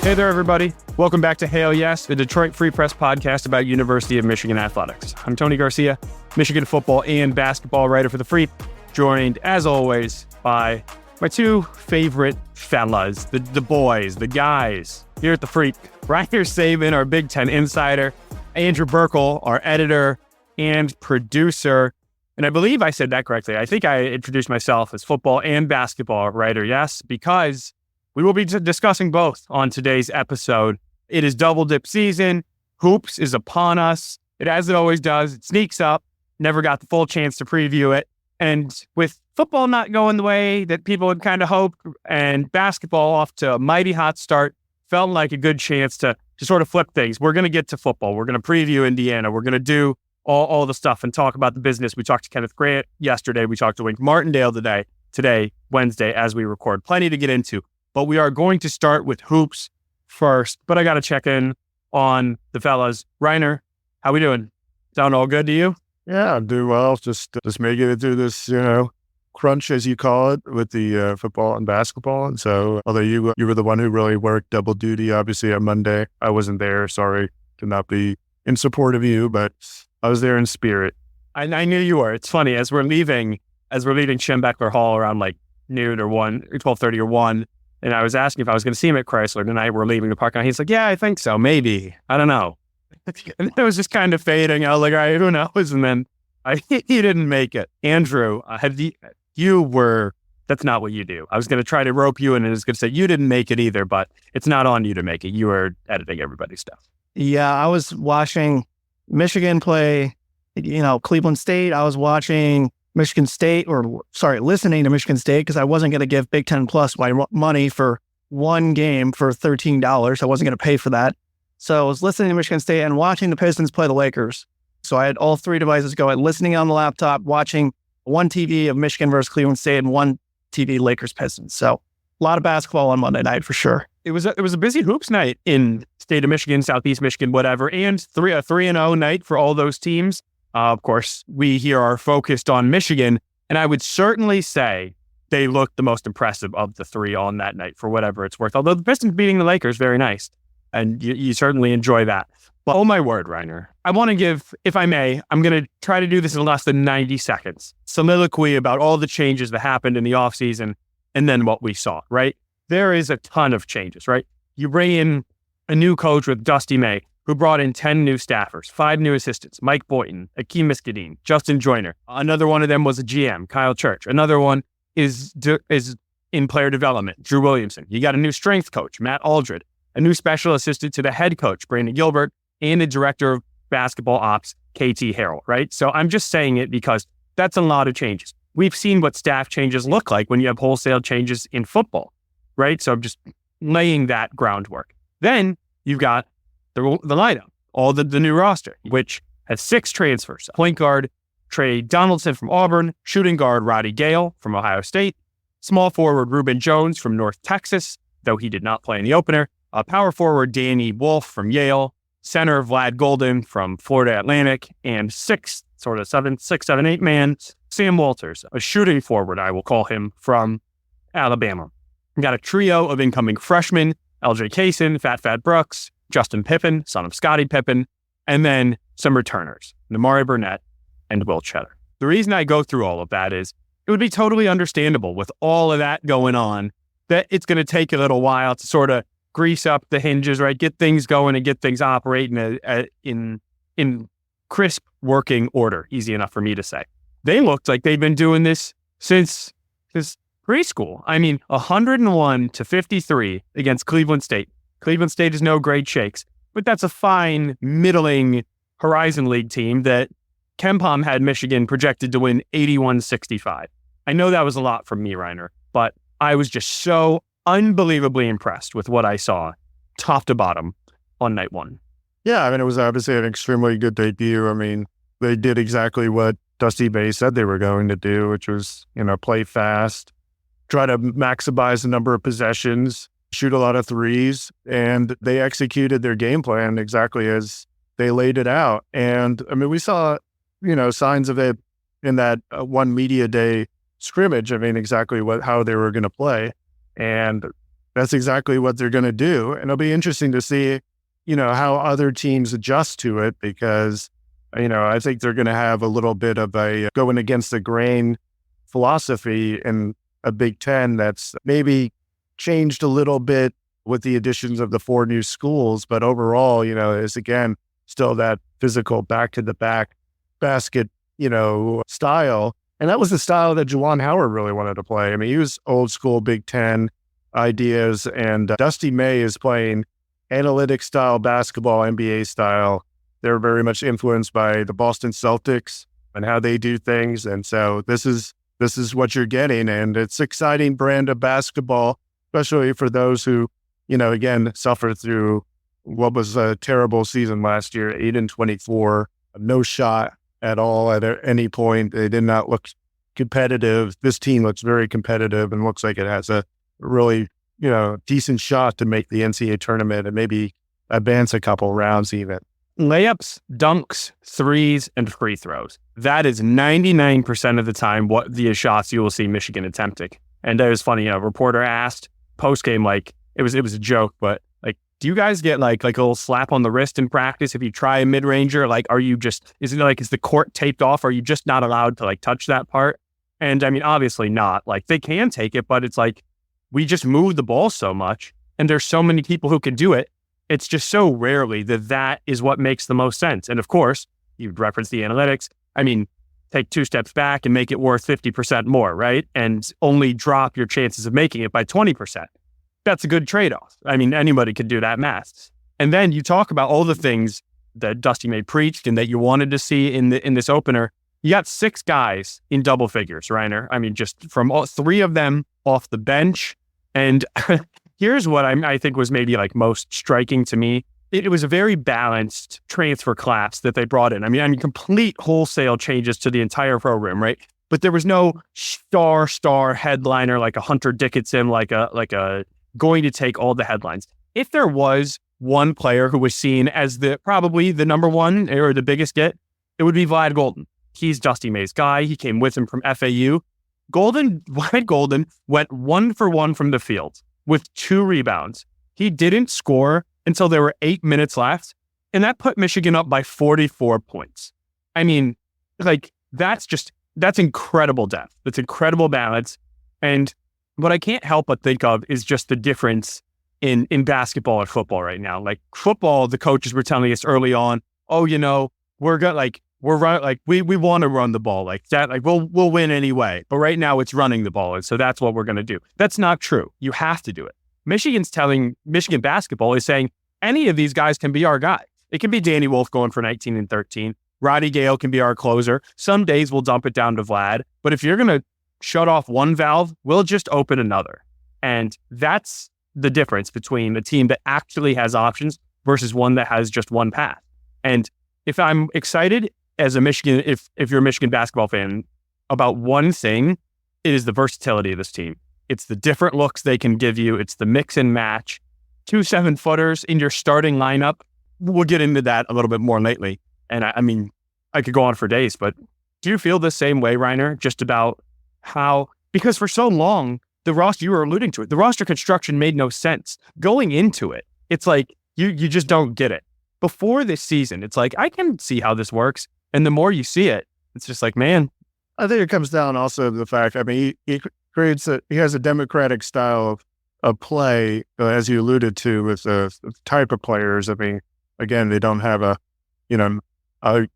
Hey there, everybody. Welcome back to Hail Yes, the Detroit Free Press podcast about University of Michigan athletics. I'm Tony Garcia, Michigan football and basketball writer for The Freak, joined, as always, by my two favorite fellas, the boys, the guys here at The Freak. Ryder Saban, our Big Ten insider, Andrew Burkle, our editor and producer. And I believe I said that correctly. I think I introduced myself as football and basketball writer, yes, because we will be discussing both on today's episode. It is double dip season. Hoops is upon us. As it always does, it sneaks up. Never got the full chance to preview it. And with football not going the way that people had kind of hoped, and basketball off to a mighty hot start, felt like a good chance to sort of flip things. We're going to get to football. We're going to preview Indiana. We're going to do all the stuff and talk about the business. We talked to Kenneth Grant yesterday. We talked to Wink Martindale today, Wednesday, as we record. Plenty to get into. But we are going to start with hoops first. But I got to check in on the fellas. Reiner, how we doing? Sound all good to you? Yeah, I'm doing well. Just making it through this, crunch, as you call it, with the football and basketball. And so, although you were the one who really worked double duty, obviously, on Monday. I wasn't there. Sorry to not be in support of you, but I was there in spirit. I knew you were. It's funny, as we're leaving Schembeckler Hall around like noon or 12:30 or 1, and I was asking if I was going to see him at Chrysler tonight. We're leaving the parking lot. He's like, yeah, I think so. Maybe. I don't know. And it was just kind of fading. I was like, all right, who knows? And then he didn't make it. Andrew, that's not what you do. I was going to try to rope you in and I was going to say, you didn't make it either, but it's not on you to make it. You were editing everybody's stuff. Yeah, I was watching Michigan play, Cleveland State. I was watching listening to Michigan State because I wasn't going to give Big Ten Plus my money for one game for $13. I wasn't going to pay for that. So I was listening to Michigan State and watching the Pistons play the Lakers. So I had all three devices going, listening on the laptop, watching one TV of Michigan versus Cleveland State and one TV Lakers Pistons. So a lot of basketball on Monday night for sure. It was a busy hoops night in state of Michigan, Southeast Michigan, whatever, and a 3-0 night for all those teams. Of course, we here are focused on Michigan, and I would certainly say they looked the most impressive of the three on that night for whatever it's worth. Although the Pistons beating the Lakers, very nice, and you certainly enjoy that. But oh my word, Reiner, I want to give, if I may, I'm going to try to do this in less than 90 seconds, soliloquy about all the changes that happened in the offseason and then what we saw, right? There is a ton of changes, right? You bring in a new coach with Dusty May, who brought in 10 new staffers, 5 new assistants, Mike Boynton, Akeem Miskadeen, Justin Joyner. Another one of them was a GM, Kyle Church. Another one is in player development, Drew Williamson. You got a new strength coach, Matt Aldred, a new special assistant to the head coach, Brandon Gilbert, and a director of basketball ops, KT Harrell, right? So I'm just saying it because that's a lot of changes. We've seen what staff changes look like when you have wholesale changes in football, right? So I'm just laying that groundwork. Then you've got the lineup, all the new roster, which has 6 transfers. Point guard, Trey Donaldson from Auburn. Shooting guard, Roddy Gale from Ohio State. Small forward, Reuben Jones from North Texas, though he did not play in the opener. Power forward, Danny Wolf from Yale. Center, Vlad Golden from Florida Atlantic. And 6, 7, 8 man, Sam Walters, a shooting forward, I will call him, from Alabama. We got a trio of incoming freshmen, LJ Kaysen, Fat Brooks, Justin Pippen, son of Scottie Pippen, and then some returners, Namari Burnett and Will Cheddar. The reason I go through all of that is it would be totally understandable with all of that going on that it's going to take a little while to sort of grease up the hinges, right? Get things going and get things operating in crisp working order. Easy enough for me to say. They looked like they've been doing this since preschool. I mean, 101-53 against Cleveland State. Cleveland State is no great shakes, but that's a fine, middling Horizon League team that KenPom had Michigan projected to win 81-65. I know that was a lot from me, Reiner, but I was just so unbelievably impressed with what I saw top to bottom on night one. Yeah, I mean, it was obviously an extremely good debut. I mean, they did exactly what Dusty May said they were going to do, which was, play fast, try to maximize the number of possessions, shoot a lot of threes, and they executed their game plan exactly as they laid it out. And I mean, we saw, signs of it in that one media day scrimmage. I mean, exactly how they were going to play. And that's exactly what they're going to do. And it'll be interesting to see, how other teams adjust to it, because, I think they're going to have a little bit of a going against the grain philosophy in a Big Ten that's maybe changed a little bit with the additions of the 4 new schools. But overall, is again, still that physical back to the back basket, style. And that was the style that Juwan Howard really wanted to play. I mean, he was old school Big Ten ideas, and Dusty May is playing analytic style basketball, NBA style. They're very much influenced by the Boston Celtics and how they do things. And so this is what you're getting. And it's exciting brand of basketball, especially for those who, again, suffered through what was a terrible season last year, 8-24, no shot at all at any point. They did not look competitive. This team looks very competitive and looks like it has a really, decent shot to make the NCAA tournament and maybe advance a couple rounds even. Layups, dunks, threes, and free throws. That is 99% of the time what the shots you will see Michigan attempting. And it was funny, a reporter asked post-game, it was a joke, but do you guys get like a little slap on the wrist in practice if you try a mid-ranger? Are you just, is the court taped off? Are you just not allowed to touch that part? And I mean, obviously not. They can take it, but it's we just move the ball so much and there's so many people who can do it. It's just so rarely that is what makes the most sense. And of course, you've referenced the analytics. I mean, take 2 steps back and make it worth 50% more, right? And only drop your chances of making it by 20%. That's a good trade-off. I mean, anybody could do that math. And then you talk about all the things that Dusty May preached and that you wanted to see in this opener. You got 6 guys in double figures, Reiner. I mean, just from 3 of them off the bench. And here's what I think was maybe most striking to me. It was a very balanced transfer class that they brought in. I mean, complete wholesale changes to the entire program, right? But there was no star headliner like a Hunter Dickinson, like a going to take all the headlines. If there was one player who was seen as probably the number one or the biggest get, it would be Vlad Golden. He's Dusty May's guy. He came with him from FAU. Vlad Golden went 1 for 1 from the field with 2 rebounds. He didn't score until there were 8 minutes left, and that put Michigan up by 44 points. I mean, that's incredible depth. That's incredible balance. And what I can't help but think of is just the difference in basketball and football right now. Football, the coaches were telling us early on, we're going we want to run the ball like that. We'll win anyway. But right now it's running the ball. And so that's what we're going to do. That's not true. You have to do it. Michigan basketball is saying any of these guys can be our guy. It can be Danny Wolf going for 19 and 13. Roddy Gale can be our closer. Some days we'll dump it down to Vlad. But if you're going to shut off one valve, we'll just open another. And that's the difference between a team that actually has options versus one that has just one path. And if I'm excited as a Michigan, if you're a Michigan basketball fan about one thing, it is the versatility of this team. It's the different looks they can give you. It's the mix and match. 2 7-footers in your starting lineup. We'll get into that a little bit more lately. And I mean, I could go on for days, but do you feel the same way, Reiner, just about how, because for so long, the roster, you were alluding to it, the roster construction made no sense. Going into it, it's you just don't get it. Before this season, it's I can see how this works. And the more you see it, it's just man. I think it comes down also to the fact, I mean, he has a democratic style of play, as you alluded to, with the type of players. I mean, again, they don't have a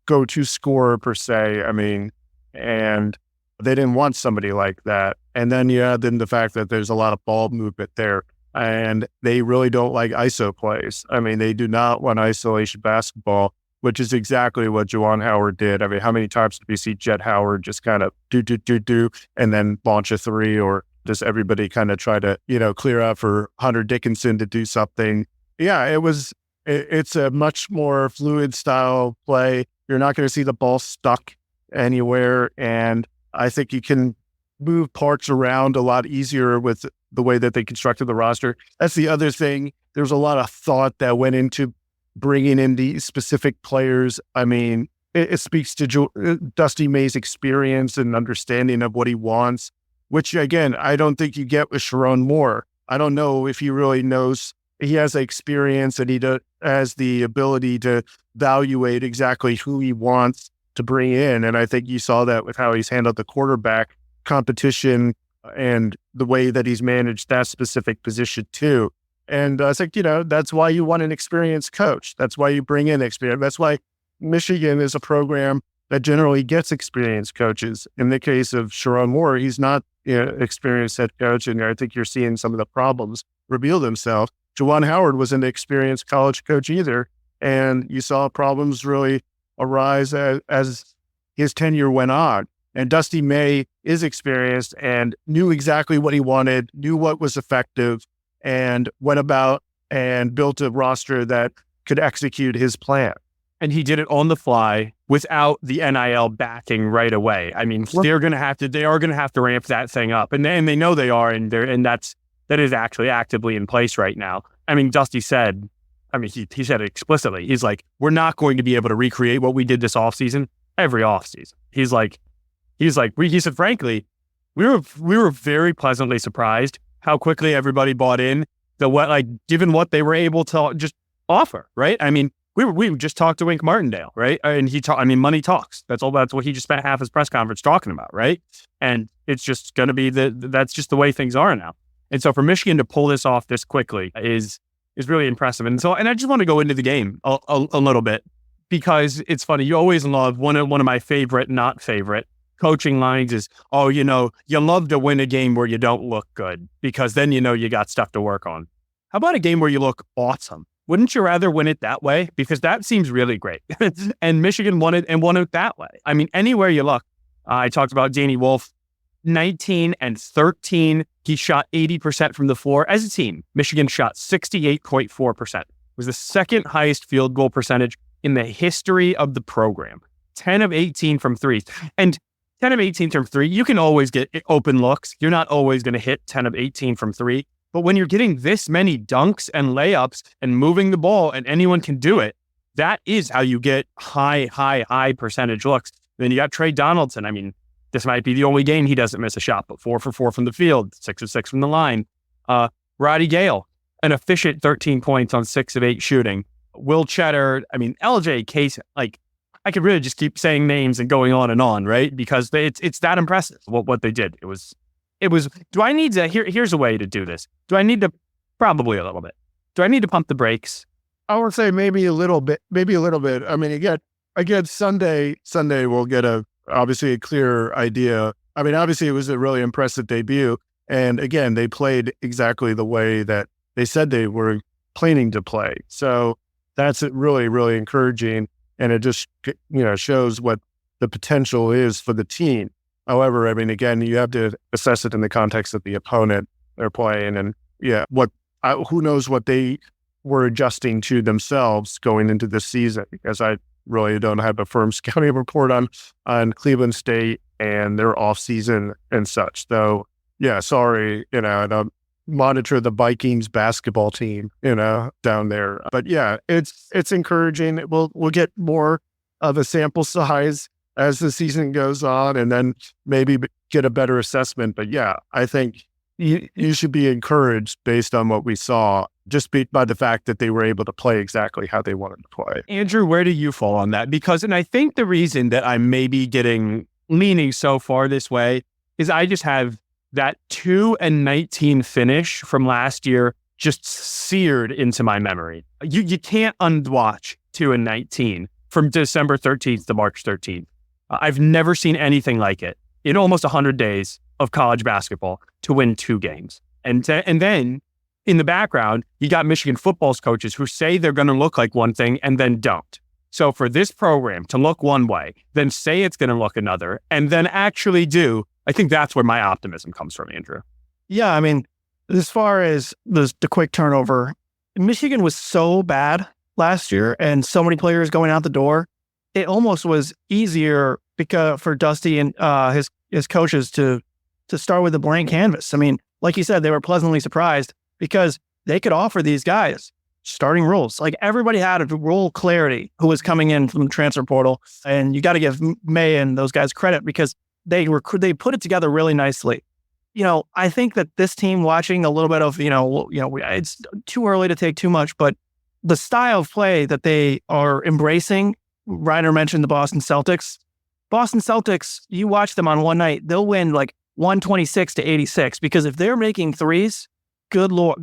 go-to scorer per se. I mean, and they didn't want somebody like that. And then you add in the fact that there's a lot of ball movement there, and they really don't like ISO plays. I mean, they do not want isolation basketball, which is exactly what Juwan Howard did. I mean, how many times did we see Jet Howard just kind of do, and then launch a 3, or does everybody kind of try to, clear out for Hunter Dickinson to do something? Yeah, it's a much more fluid style play. You're not going to see the ball stuck anywhere. And I think you can move parts around a lot easier with the way that they constructed the roster. That's the other thing. There's a lot of thought that went into bringing in these specific players. I mean, it speaks to Dusty May's experience and understanding of what he wants, which, again, I don't think you get with Sharon Moore. I don't know if he really knows. He has the experience and has the ability to evaluate exactly who he wants to bring in. And I think you saw that with how he's handled the quarterback competition and the way that he's managed that specific position too. And I think, that's why you want an experienced coach. That's why you bring in experience. That's why Michigan is a program that generally gets experienced coaches. In the case of Sharon Moore, he's not experienced head coach. And I think you're seeing some of the problems reveal themselves. Juwan Howard wasn't an experienced college coach either. And you saw problems really arise as his tenure went on. And Dusty May is experienced and knew exactly what he wanted, knew what was effective, and went about and built a roster that could execute his plan. And he did it on the fly without the NIL backing right away. I mean, they are going to have to ramp that thing up, and they know they are, and that is actually actively in place right now. I mean, Dusty said, he said it explicitly. He's like, we're not going to be able to recreate what we did this offseason every offseason. He said, frankly, we were very pleasantly surprised how quickly everybody bought in given what they were able to just offer, right? I mean, we just talked to Wink Martindale, right? And money talks. That's what he just spent half his press conference talking about, right? And it's just going to be that's just the way things are now. And so for Michigan to pull this off this quickly is really impressive. And I just want to go into the game a little bit, because it's funny. You always love one of my favorite, not favorite coaching lines is, you love to win a game where you don't look good, because then you got stuff to work on. How about a game where you look awesome? Wouldn't you rather win it that way? Because that seems really great. And Michigan won it that way. I mean, anywhere you look. I talked about Danny Wolf, 19 and 13. He shot 80% from the floor. As a team, Michigan shot 68.4%. It was the second highest field goal percentage in the history of the program. 10 of 18 from threes. And 10 of 18 from three, you can always get open looks. You're not always going to hit 10 of 18 from three. But when you're getting this many dunks and layups and moving the ball, and anyone can do it, that is how you get high percentage looks. Then you got Trey Donaldson. I mean, this might be the only game he doesn't miss a shot, but 4 for 4 from the field, 6 of 6 from the line. Roddy Gale, an efficient 13 points on 6 of 8 shooting. Will Cheddar, LJ Case, I could really just keep saying names and going on, right? Because it's that impressive what they did. It was, do I need to, here's a way to do this. Do I need to, probably a little bit. Do I need to pump the brakes? I would say maybe a little bit. I mean, again, Sunday we'll get obviously a clear idea. I mean, obviously it was a really impressive debut. And again, they played exactly the way that they said they were planning to play. So that's really, really encouraging. And it just, shows what the potential is for the team. However, I mean, again, you have to assess it in the context of the opponent they're playing. And who knows what they were adjusting to themselves going into this season, because I really don't have a firm scouting report on Cleveland State and their off season and such. So sorry, I don't monitor the Vikings basketball team, down there. But it's encouraging. We'll get more of a sample size as the season goes on, and then maybe get a better assessment. But I think you should be encouraged based on what we saw, just by the fact that they were able to play exactly how they wanted to play. Andrew, where do you fall on that? And I think the reason that I may be leaning so far this way is I just have that 2-19 finish from last year just seared into my memory. You can't unwatch 2-19 from December 13th to March 13th. I've never seen anything like it in almost 100 days of college basketball to win 2 games. And then in the background, you got Michigan football's coaches who say they're going to look like one thing and then don't. So for this program to look one way, then say it's going to look another, and then actually do, I think that's where my optimism comes from, Andrew. Yeah, I mean, as far as the quick turnover, Michigan was so bad last year and so many players going out the door. It almost was easier for Dusty and his coaches to start with a blank canvas. I mean, like you said, they were pleasantly surprised because they could offer these guys starting roles. Like, everybody had a role clarity who was coming in from the transfer portal, and you got to give May and those guys credit because they put it together really nicely. I think that this team, watching a little bit of, it's too early to take too much, but the style of play that they are embracing, Reiner mentioned the Boston Celtics. Boston Celtics, you watch them on one night, they'll win like 126-86, because if they're making threes, good luck.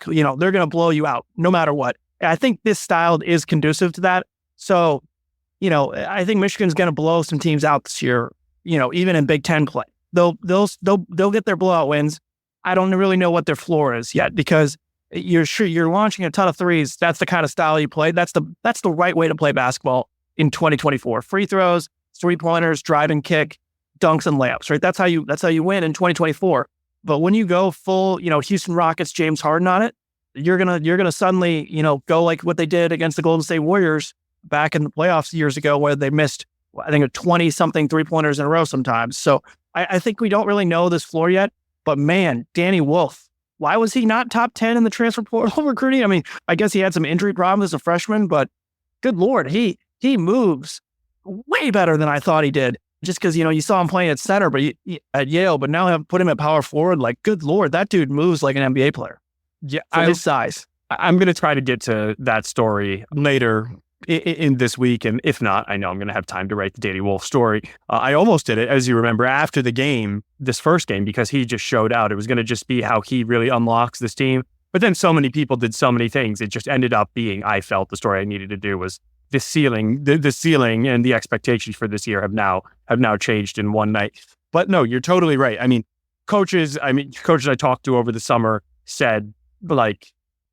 They're going to blow you out no matter what. I think this style is conducive to that. So, I think Michigan's going to blow some teams out this year, even in Big Ten play. They'll get their blowout wins. I don't really know what their floor is yet, because you're launching a ton of threes. That's the kind of style you play. That's the right way to play basketball in 2024. Free throws, 3-pointers, drive and kick, dunks and layups, right? That's how you win in 2024. But when you go full, Houston Rockets, James Harden on it, you're gonna suddenly, go like what they did against the Golden State Warriors back in the playoffs years ago, where they missed, I think, 20-something 3-pointers in a row sometimes. So I think we don't really know this floor yet. But man, Danny Wolf, why was he not top 10 in the transfer portal recruiting? I mean, I guess he had some injury problems as a freshman, but good Lord, he moves way better than I thought he did. Just because, you saw him playing at center at Yale, but now have put him at power forward. Like, good Lord, that dude moves like an NBA player. Yeah, for his size. I'm going to try to get to that story later in this week. And if not, I know I'm going to have time to write the Danny Wolf story. I almost did it, as you remember, after the game, this first game, because he just showed out. It was going to just be how he really unlocks this team. But then so many people did so many things. It just ended up being, I felt the story I needed to do was the ceiling and the expectations for this year have now changed in one night. But no, you're totally right. I mean, coaches I talked to over the summer said, like,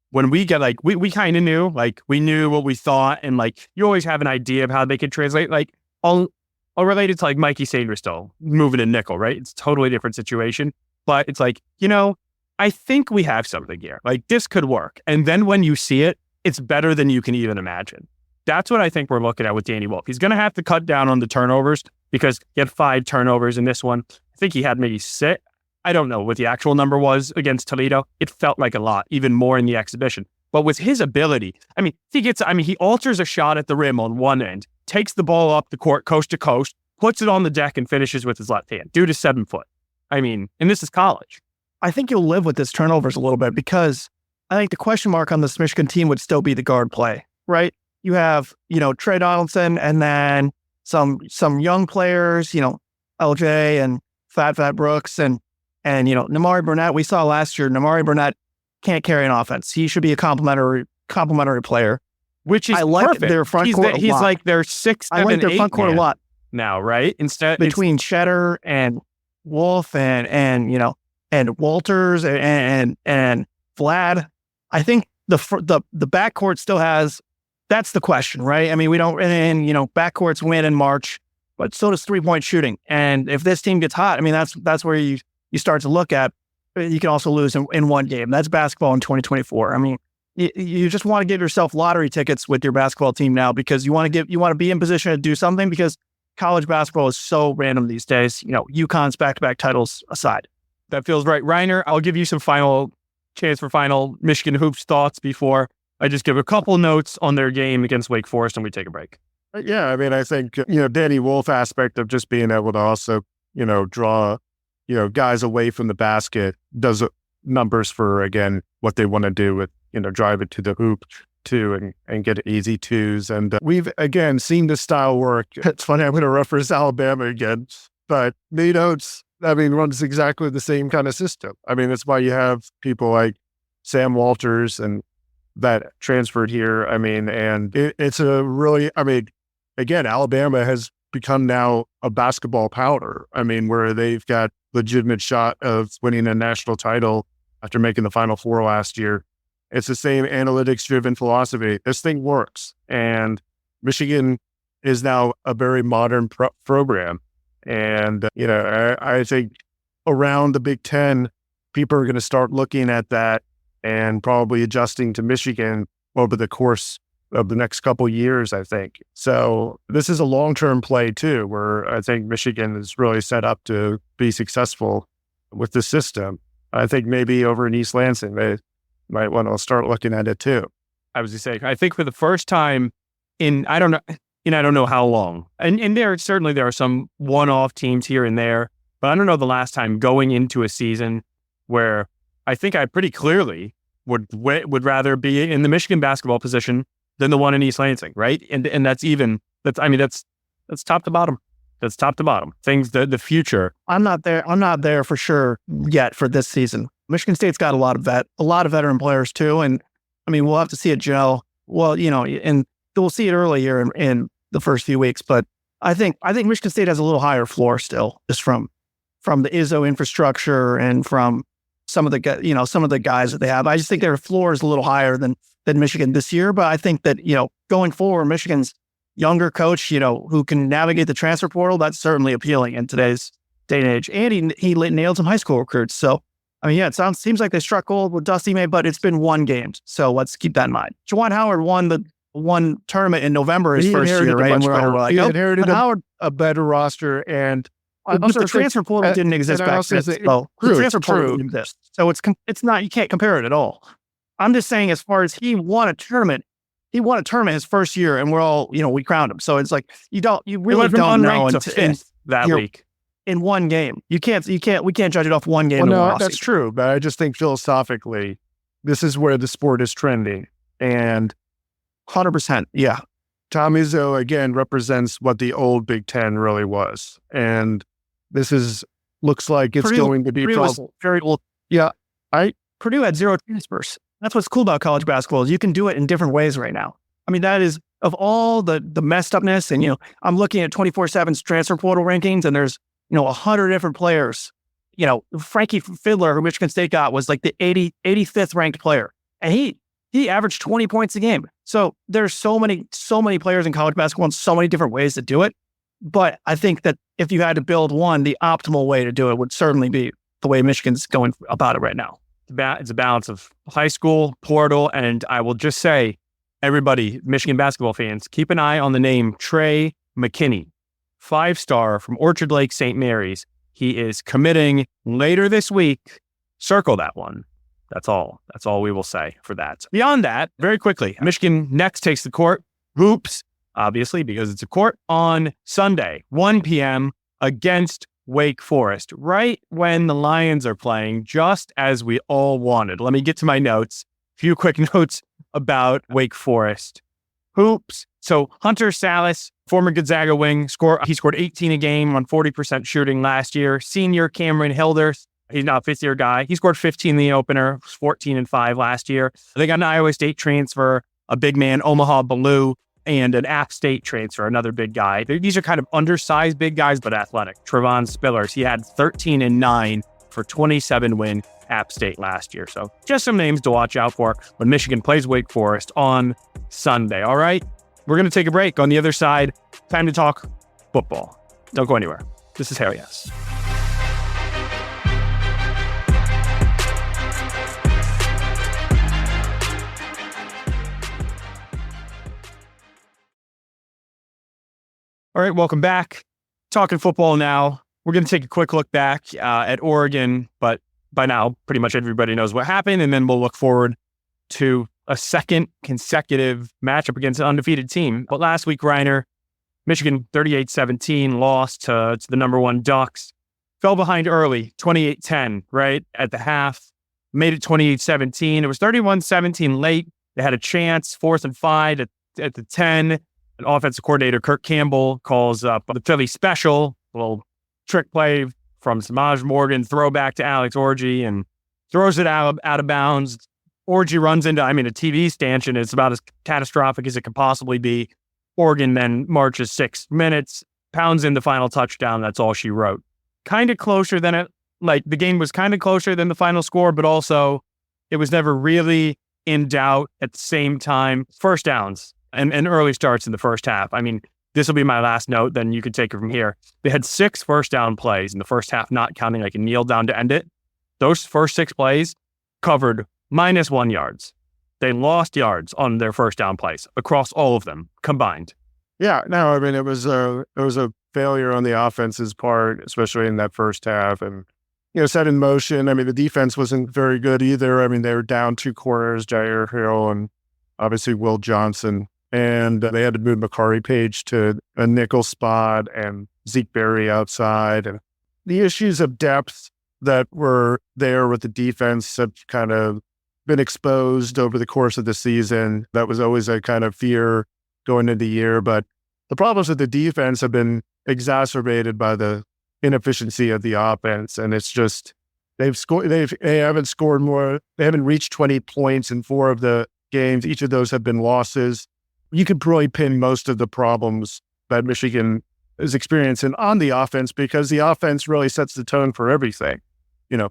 when we get, like, we kind of knew, like, we knew what we thought, and like, you always have an idea of how they could translate, like, all related to like Mikey Sainristil moving to nickel, right? It's a totally different situation, but it's like, I think we have something here. Like, this could work. And then when you see it, it's better than you can even imagine. That's what I think we're looking at with Danny Wolf. He's going to have to cut down on the turnovers, because he had 5 turnovers in this one. I think he had maybe 6. I don't know what the actual number was against Toledo. It felt like a lot, even more in the exhibition. But with his ability, he alters a shot at the rim on one end, takes the ball up the court coast to coast, puts it on the deck, and finishes with his left hand. Dude is 7 foot. And this is college. I think you'll live with his turnovers a little bit, because I think the question mark on this Michigan team would still be the guard play, right? You have, Trey Donaldson, and then some young players, LJ and Fat Brooks and Namari Burnett. We saw last year, Namari Burnett can't carry an offense. He should be a complimentary player. Which is I like perfect. their front court. He's like their 6, 7, I like their front court a lot now, right? Instead, between Cheddar and Wolf and Walters and Vlad. I think the backcourt still has. That's the question, right? I mean, we don't, and backcourts win in March, but so does 3-point shooting. And if this team gets hot, that's where you start to look at. You can also lose in one game. That's basketball in 2024. You just want to give yourself lottery tickets with your basketball team now, because you want to be in position to do something, because college basketball is so random these days. UConn's back-to-back titles aside. That feels right. Reiner, I'll give you some final Michigan hoops thoughts before I just give a couple notes on their game against Wake Forest and we take a break. Yeah, I think, Danny Wolf aspect of just being able to also, draw, guys away from the basket does numbers for, again, what they want to do with, drive it to the hoop too and get easy twos. And we've, again, seen this style work. It's funny, I'm going to reference Alabama again, but Nate Oates, runs exactly the same kind of system. That's why you have people like Sam Walters and that transferred here. And it's a really, again, Alabama has become now a basketball powder. Where they've got legitimate shot of winning a national title after making the Final Four last year. It's the same analytics-driven philosophy. This thing works. And Michigan is now a very modern program. And, I think around the Big Ten, people are going to start looking at that and probably adjusting to Michigan over the course of the next couple of years, I think. So this is a long-term play too, where I think Michigan is really set up to be successful with the system. I think maybe over in East Lansing, they might want to start looking at it too. I was just saying, I think for the first time I don't know how long, and there are some one-off teams here and there, but I don't know the last time going into a season where I think I pretty clearly would rather be in the Michigan basketball position than the one in East Lansing, right? And that's top to bottom. That's top to bottom. The future. I'm not there for sure yet for this season. Michigan State's got a lot of veteran players too, and I mean we'll have to see it gel. Well, and we'll see it early here in the first few weeks, but I think Michigan State has a little higher floor still, just from the Izzo infrastructure and from some of the guys that they have. I just think their floor is a little higher than Michigan this year. But I think that going forward, Michigan's younger coach, who can navigate the transfer portal, that's certainly appealing in today's day and age. And he nailed some high school recruits. So I mean, yeah, seems like they struck gold with Dusty May, but it's been one game, so let's keep that in mind. Juwan Howard won the tournament in November his first year, right? And we're like, he inherited a better roster, and the transfer portal didn't exist back then. The transfer portal didn't exist, so it's not, you can't compare it at all. I'm just saying, as far as he won a tournament his first year, and we're all we crowned him. So it's like you really don't know that week. In one game, we can't judge it off one game. Well, no, that's true, but I just think philosophically, this is where the sport is trending, and 100%, yeah. Tom Izzo again represents what the old Big Ten really was, and this looks like it's going to be very old. Yeah, Purdue had 0 transfers. That's what's cool about college basketball is you can do it in different ways right now. I mean, that is of all the messed upness, and I'm looking at 24/7's transfer portal rankings, and there's 100 different players. Frankie Fiddler, who Michigan State got, was like the 85th ranked player. And he averaged 20 points a game. So there's so many players in college basketball and so many different ways to do it. But I think that if you had to build one, the optimal way to do it would certainly be the way Michigan's going about it right now. It's a balance of high school, portal, and I will just say, everybody, Michigan basketball fans, keep an eye on the name Trey McKinney. 5-star from Orchard Lake St. Mary's. He is committing later this week. Circle that one. That's all. That's all we will say for that. Beyond that, very quickly, Michigan next takes the court. Hoops, obviously, because it's a court on Sunday, 1 p.m. against Wake Forest, right when the Lions are playing, just as we all wanted. Let me get to my notes. A few quick notes about Wake Forest. Hoops. So Hunter Salas, former Gonzaga wing, he scored 18 a game on 40% shooting last year. Senior Cameron Hilder, he's not a fifth-year guy. He scored 15 in the opener, 14 and 5 last year. They got an Iowa State transfer, a big man, Omaha Ballou, and an App State transfer, another big guy. These are kind of undersized big guys, but athletic. Trevon Spillers, he had 13 and 9 for 27-win App State last year. So just some names to watch out for when Michigan plays Wake Forest on Sunday. All right, we're going to take a break. On the other side, time to talk football. Don't go anywhere. This is Harry S. All right, welcome back. Talking football now. We're going to take a quick look back at Oregon, but by now, pretty much everybody knows what happened, and then we'll look forward to a second consecutive matchup against an undefeated team. But last week, Reiner, Michigan 38-17 lost to the number 1 Ducks. Fell behind early, 28-10, right at the half. Made it 28-17. It was 31-17 late. They had a chance, 4th and 5 at the 10. An offensive coordinator, Kirk Campbell, calls up the Philly special, a little trick play from Samaj Morgan, throwback to Alex Orji, and throws it out of bounds. Orji runs into, a TV stanchion. It's about as catastrophic as it could possibly be. Oregon then marches 6 minutes, pounds in the final touchdown. That's all she wrote. Kind of closer than the game was kind of closer than the final score, but also it was never really in doubt at the same time. First downs and early starts in the first half. This will be my last note, then you could take it from here. They had 6 first down plays in the first half, not counting like a kneel down to end it. Those first 6 plays covered -1 yards. They lost yards on their first down plays across all of them combined. Yeah, no, it was a failure on the offense's part, especially in that first half, and set in motion. The defense wasn't very good either. They were down 2 corners, Jair Hill and obviously Will Johnson. And they had to move Makari Page to a nickel spot and Zeke Berry outside. And the issues of depth that were there with the defense have kind of been exposed over the course of the season. That was always a kind of fear going into the year. But the problems with the defense have been exacerbated by the inefficiency of the offense. And it's just, they haven't scored more. They haven't reached 20 points in 4 of the games. Each of those have been losses. You could probably pin most of the problems that Michigan is experiencing on the offense, because the offense really sets the tone for everything.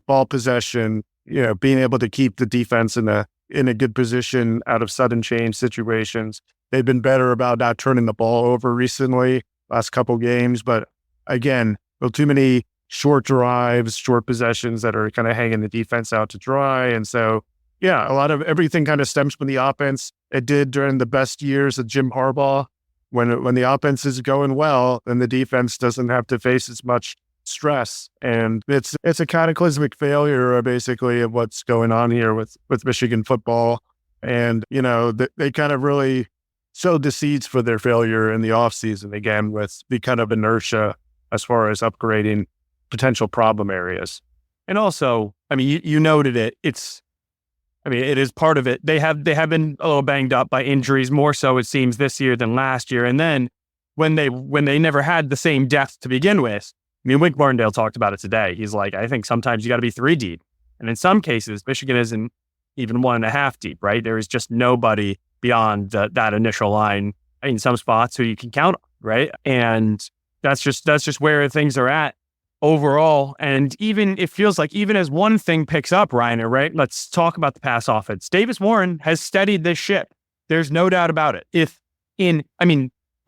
Ball possession, being able to keep the defense in a good position out of sudden change situations. They've been better about not turning the ball over recently, last couple games. But again, too many short drives, short possessions that are kind of hanging the defense out to dry. And so, yeah, a lot of everything kind of stems from the offense. It did during the best years of Jim Harbaugh. When the offense is going well, then the defense doesn't have to face as much stress. And it's a cataclysmic failure, basically, of what's going on here with Michigan football. And, they kind of really sowed the seeds for their failure in the offseason, again, with the kind of inertia as far as upgrading potential problem areas. And also, you noted it. It is part of it. They have been a little banged up by injuries, more so it seems this year than last year. And then when they never had the same depth to begin with, Wink Martindale talked about it today. He's like, I think sometimes you got to be 3 deep, and in some cases, Michigan isn't even 1.5 deep. Right? There is just nobody beyond that initial line in some spots who you can count on. Right? And that's just where things are at overall. And even it feels like even as one thing picks up, Reiner, right? Let's talk about the pass offense. Davis Warren has steadied this ship. There's no doubt about it.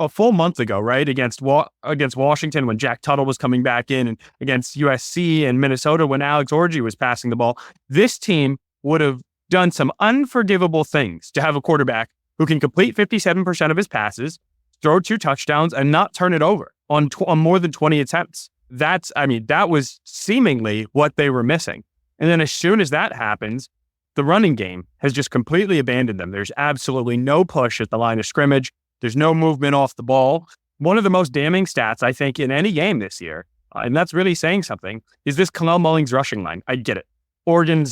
A full month ago, right, against Washington when Jack Tuttle was coming back in, and against USC and Minnesota when Alex Orji was passing the ball, this team would have done some unforgivable things to have a quarterback who can complete 57% of his passes, throw 2 touchdowns, and not turn it over on more than 20 attempts. That was seemingly what they were missing. And then as soon as that happens, the running game has just completely abandoned them. There's absolutely no push at the line of scrimmage. There's no movement off the ball. One of the most damning stats, I think, in any game this year, and that's really saying something, is this Kalel Mullings rushing line. I get it. Oregon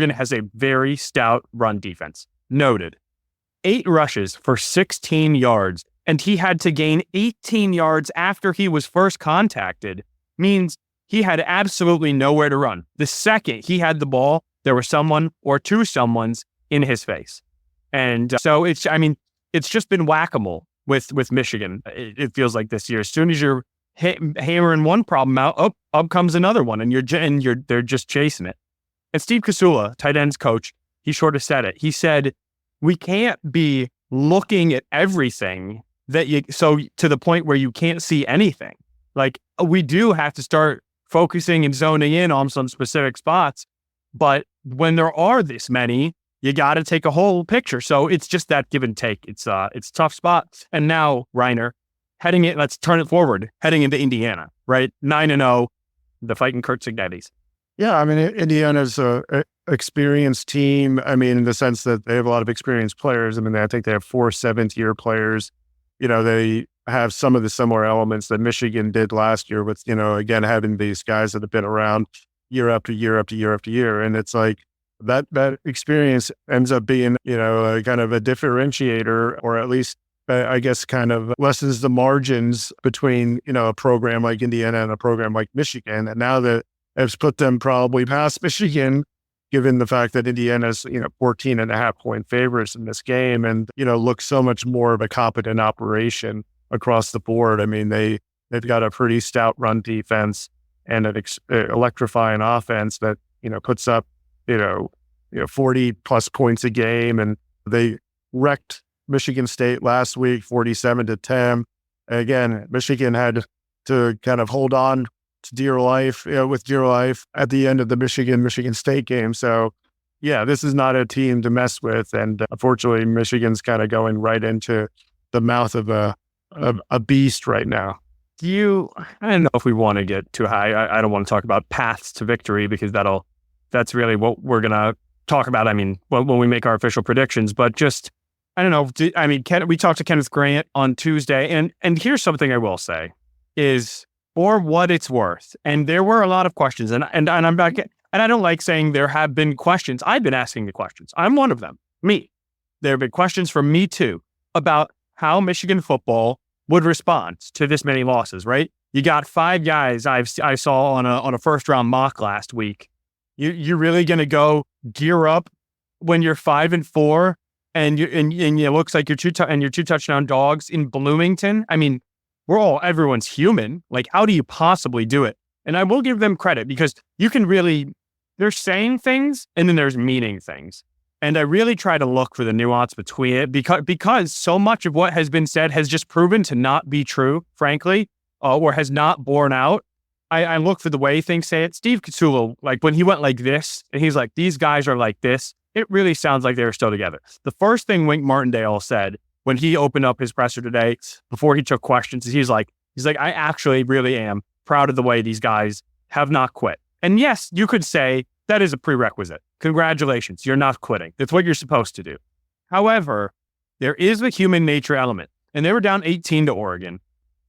has a very stout run defense. Noted. 8 rushes for 16 yards. And he had to gain 18 yards after he was first contacted, means he had absolutely nowhere to run. The second he had the ball, there was someone or 2 someones in his face. And so it's just been whack-a-mole with Michigan. It feels like this year. As soon as you're hammering one problem out, up comes another one, and they're just chasing it. And Steve Kasula, tight ends coach, he sort of said it. He said, we can't be looking at everything so to the point where you can't see anything. Like, we do have to start focusing and zoning in on some specific spots. But when there are this many, you got to take a whole picture. So it's just that give and take. It's a tough spot. And now, Reiner, let's turn it forward, heading into Indiana, right? 9-0, the fighting Kurt Cignettes. Yeah, Indiana's a experienced team. In the sense that they have a lot of experienced players. I think they have 4 7th-year players. They have some of the similar elements that Michigan did last year with, again, having these guys that have been around year after year after year after year. And it's like that experience ends up being, a kind of a differentiator, or at least, I guess, kind of lessens the margins between, a program like Indiana and a program like Michigan. And now that has put them probably past Michigan, given the fact that Indiana's, 14.5-point favorites in this game, and, looks so much more of a competent operation across the board. They've got a pretty stout run defense and an electrifying offense that, puts up, 40 plus points a game. And they wrecked Michigan State last week, 47-10. Again, Michigan had to kind of hold on to dear life, with dear life at the end of the Michigan State game. So, yeah, this is not a team to mess with. And unfortunately, Michigan's kind of going right into the mouth of a beast right now. I don't know if we want to get too high. I don't want to talk about paths to victory, because that's really what we're going to talk about. When we make our official predictions, but just, I don't know. We talked to Kenneth Grant on Tuesday, and here's something I will say is, for what it's worth, and there were a lot of questions, and I'm back, and I don't like saying there have been questions. I've been asking the questions. I'm one of them. Me. There have been questions from me too about how Michigan football would respond to this many losses. Right? You got 5 guys I saw on a first round mock last week. You're really going to go gear up when you're 5-4 and it looks like your 2 touchdown dogs in Bloomington? I mean, everyone's human. Like, how do you possibly do it? And I will give them credit because you can really, they're saying things and then there's meaning things. And I really try to look for the nuance between it because so much of what has been said has just proven to not be true, frankly, or has not borne out. I look for the way things say it. Steve Katsulo, like when he went like this and he's like, these guys are like this, it really sounds like they were still together. The first thing Wink Martindale said when he opened up his presser today, before he took questions, he's like, I actually really am proud of the way these guys have not quit. And yes, you could say that is a prerequisite. Congratulations, you're not quitting. That's what you're supposed to do. However, there is the human nature element, and they were down 18 to Oregon.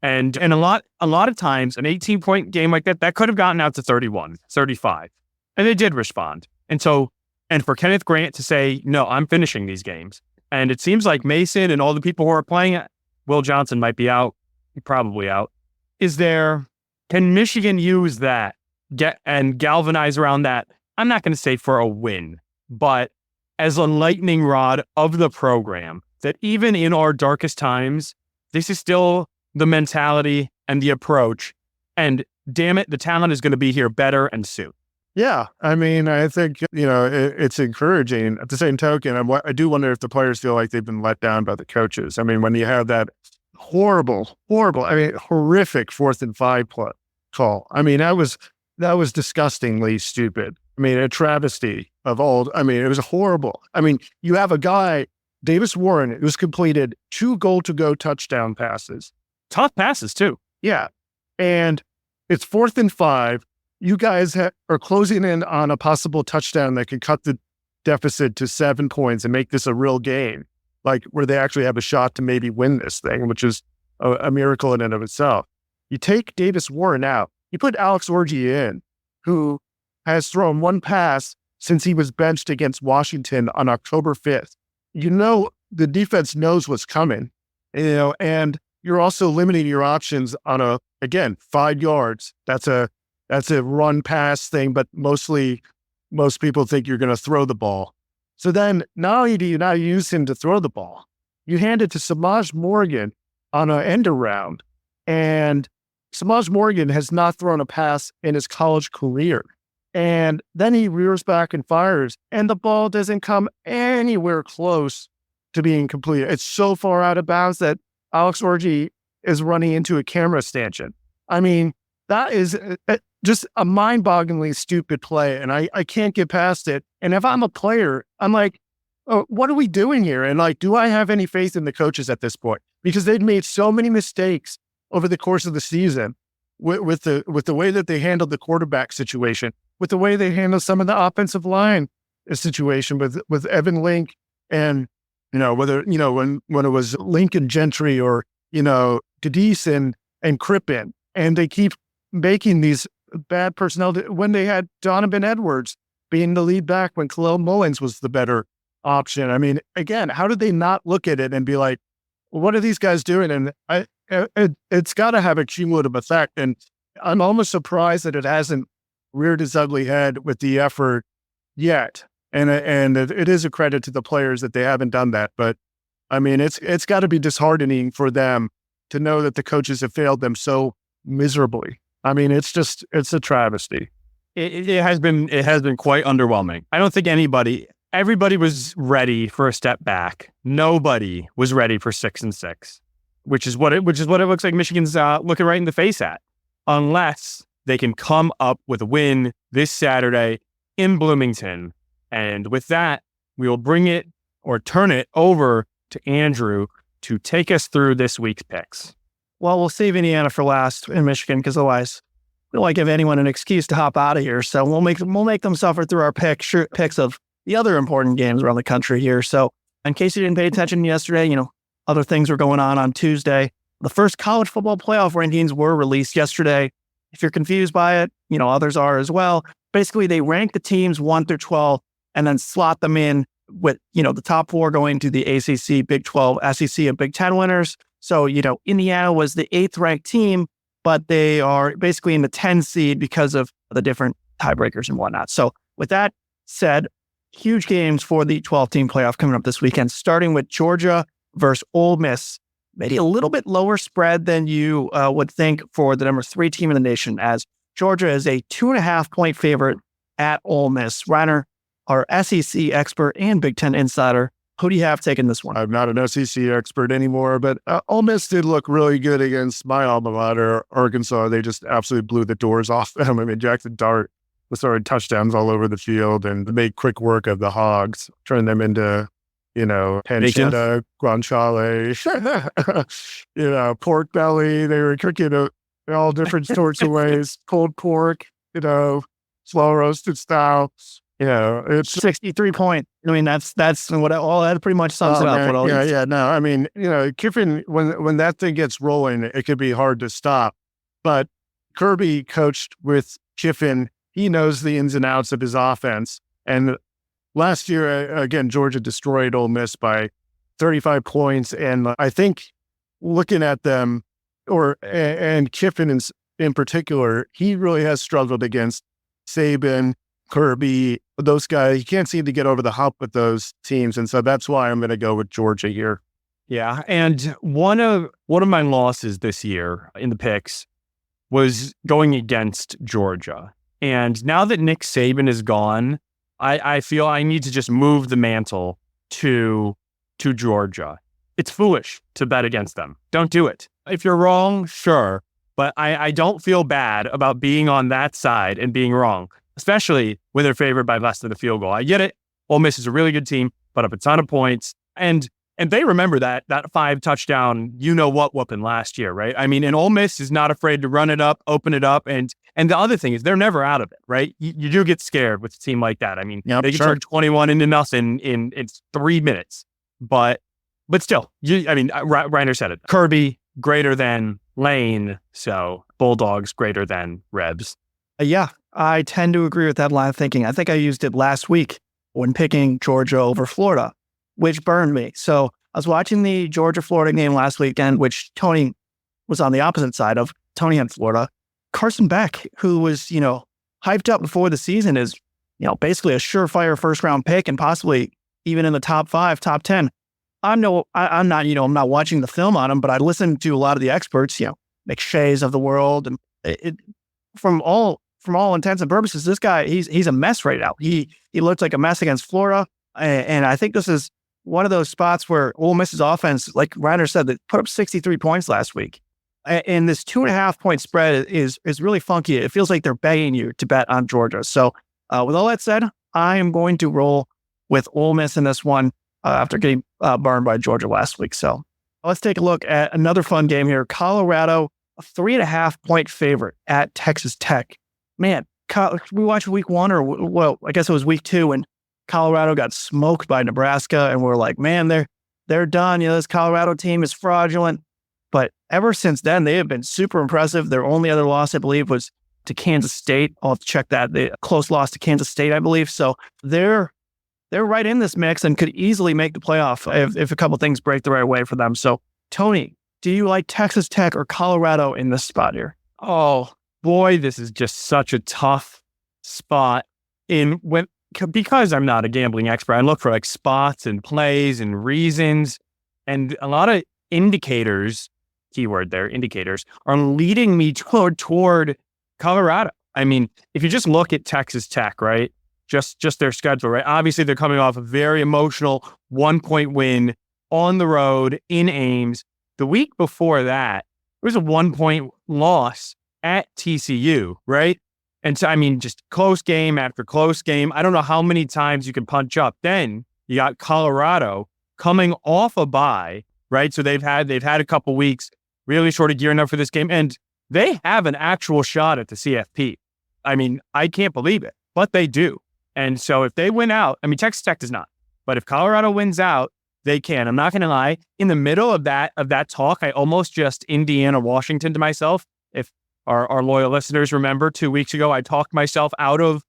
And a lot of times, an 18-point game like that could have gotten out to 31, 35. And they did respond. And for Kenneth Grant to say, no, I'm finishing these games. And it seems like Mason and all the people who are playing it, Will Johnson might be out, probably out. Can Michigan use that, and galvanize around that? I'm not going to say for a win, but as a lightning rod of the program, that even in our darkest times, this is still the mentality and the approach. And damn it, the talent is going to be here better and soon. Yeah, I mean, I think, it's encouraging. At the same token, I do wonder if the players feel like they've been let down by the coaches. I mean, when you have that horrific 4th and 5 call. I mean, that was disgustingly stupid. I mean, a travesty of old. I mean, it was horrible. I mean, you have a guy, Davis Warren, who's completed 2 goal-to-go touchdown passes. Tough passes, too. Yeah. And it's 4th and 5. You guys are closing in on a possible touchdown that could cut the deficit to 7 points and make this a real game, like where they actually have a shot to maybe win this thing, which is a miracle in and of itself. You take Davis Warren out. You put Alex Orji in, who has thrown 1 pass since he was benched against Washington on October 5th. The defense knows what's coming, and you're also limiting your options on 5 yards. That's a run pass thing, but most people think you're going to throw the ball. So then not only do you not use him to throw the ball, you hand it to Samaj Morgan on an end around. And Samaj Morgan has not thrown a pass in his college career. And then he rears back and fires, and the ball doesn't come anywhere close to being completed. It's so far out of bounds that Alex Orji is running into a camera stanchion. I mean, that is just a mind-bogglingly stupid play, and I can't get past it. And if I'm a player, I'm like, oh, what are we doing here? And like, do I have any faith in the coaches at this point? Because they've made so many mistakes over the course of the season with the way that they handled the quarterback situation, with the way they handled some of the offensive line situation with Evan Link and, whether, when it was Lincoln Gentry or, Cadiz and Crippen, and they keep making these bad personnel when they had Donovan Edwards being the lead back when Khalil Mullins was the better option. I mean, again, how did they not look at it and be like, well, what are these guys doing? And it's got to have a cumulative effect. And I'm almost surprised that it hasn't reared its ugly head with the effort yet. And it is a credit to the players that they haven't done that. But I mean, it's got to be disheartening for them to know that the coaches have failed them so miserably. I mean, it's a travesty. It has been quite underwhelming. I don't think everybody was ready for a step back. Nobody was ready for 6-6, which is what it looks like Michigan's looking right in the face at, unless they can come up with a win this Saturday in Bloomington. And with that, we will turn it over to Andrew to take us through this week's picks. Well, we'll save Indiana for last in Michigan because otherwise we don't like give anyone an excuse to hop out of here. So we'll make them suffer through our picks of the other important games around the country here. So in case you didn't pay attention yesterday, other things were going on Tuesday. The first college football playoff rankings were released yesterday. if you're confused by it, others are as well. Basically, they rank the teams 1 through 12 and then slot them in with, the top 4 going to the ACC, Big 12, SEC, and Big 10 winners. So, Indiana was the 8th ranked team, but they are basically in the 10 seed because of the different tiebreakers and whatnot. So with that said, huge games for the 12-team playoff coming up this weekend, starting with Georgia versus Ole Miss. Maybe a little bit lower spread than you would think for the number 3 team in the nation, as Georgia is a 2.5-point favorite at Ole Miss. Reiner, our SEC expert and Big Ten insider, who do you have taking this one? I'm not an SEC expert anymore, but Ole Miss did look really good against my alma mater, Arkansas. They just absolutely blew the doors off them. I mean, Jackson Dart was throwing touchdowns all over the field and made quick work of the Hogs, turning them into, pancetta, guanciale, pork belly. They were cooking it all different sorts of ways. Pulled pork, slow roasted style. It's 63 point. I mean, that's what all that pretty much sums it up. No, I mean, Kiffin, when that thing gets rolling, it could be hard to stop. But Kirby coached with Kiffin. He knows the ins and outs of his offense. And last year, again, Georgia destroyed Ole Miss by 35 points. And I think looking at them, and Kiffin in particular, he really has struggled against Saban, Kirby, those guys. He can't seem to get over the hump with those teams. And so that's why I'm going to go with Georgia here. Yeah. And one of my losses this year in the picks was going against Georgia. And now that Nick Saban is gone, I feel I need to just move the mantle to Georgia. It's foolish to bet against them. Don't do it. If you're wrong, sure. But I don't feel bad about being on that side and being wrong, especially when they're favored by less than a field goal. I get it. Ole Miss is a really good team, put up a ton of points. And they remember that 5 touchdown, what whooping last year, right? I mean, and Ole Miss is not afraid to run it up, open it up. And the other thing is they're never out of it, right? You do get scared with a team like that. I mean, they can turn 21 into nothing in 3 minutes. But still, Reiner said it. Kirby greater than Lane. So Bulldogs greater than Rebs. Yeah, I tend to agree with that line of thinking. I think I used it last week when picking Georgia over Florida, which burned me. So I was watching the Georgia-Florida game last weekend, which Tony was on the opposite side of. Tony in Florida. Carson Beck, who was, hyped up before the season, is, basically a surefire first-round pick and possibly even in the top 5, top 10. I'm not, I'm not watching the film on him, but I listened to a lot of the experts, McShay's of the world, and from all intents and purposes, this guy, he's a mess right now. He looked like a mess against Florida, and I think this is one of those spots where Ole Miss's offense, like Reiner said, they put up 63 points last week, and this 2.5-point spread is really funky. It feels like they're begging you to bet on Georgia. So with all that said, I am going to roll with Ole Miss in this one after getting burned by Georgia last week. So let's take a look at another fun game here. Colorado, a 3.5-point favorite at Texas Tech. Man, we watched week 1 I guess it was week 2 when Colorado got smoked by Nebraska, and we're like, man, they're done. This Colorado team is fraudulent. But ever since then, they have been super impressive. Their only other loss, I believe, was to Kansas State. I'll have to check that. They close loss to Kansas State, I believe. So they're right in this mix and could easily make the playoff if a couple things break the right way for them. So, Tony, do you like Texas Tech or Colorado in this spot here? Oh, boy, this is just such a tough spot. Because I'm not a gambling expert, I look for spots and plays and reasons, and a lot of indicators, keyword there, indicators, are leading me toward Colorado. I mean, if you just look at Texas Tech, right, just their schedule, right? Obviously, they're coming off a very emotional 1-point win on the road in Ames. The week before that, it was a 1-point loss at TCU, right? And so, I mean, just close game after close game. I don't know how many times you can punch up. Then you got Colorado coming off a bye, right? So they've had a couple weeks really sort of gearing up for this game, and they have an actual shot at the CFP. I mean, I can't believe it, but they do. And so if they win out, I mean, Texas Tech does not, but if Colorado wins out, they can. I'm not going to lie. In the middle of that talk, I almost just Indiana, Washington to myself. If our loyal listeners remember 2 weeks ago, I talked myself out of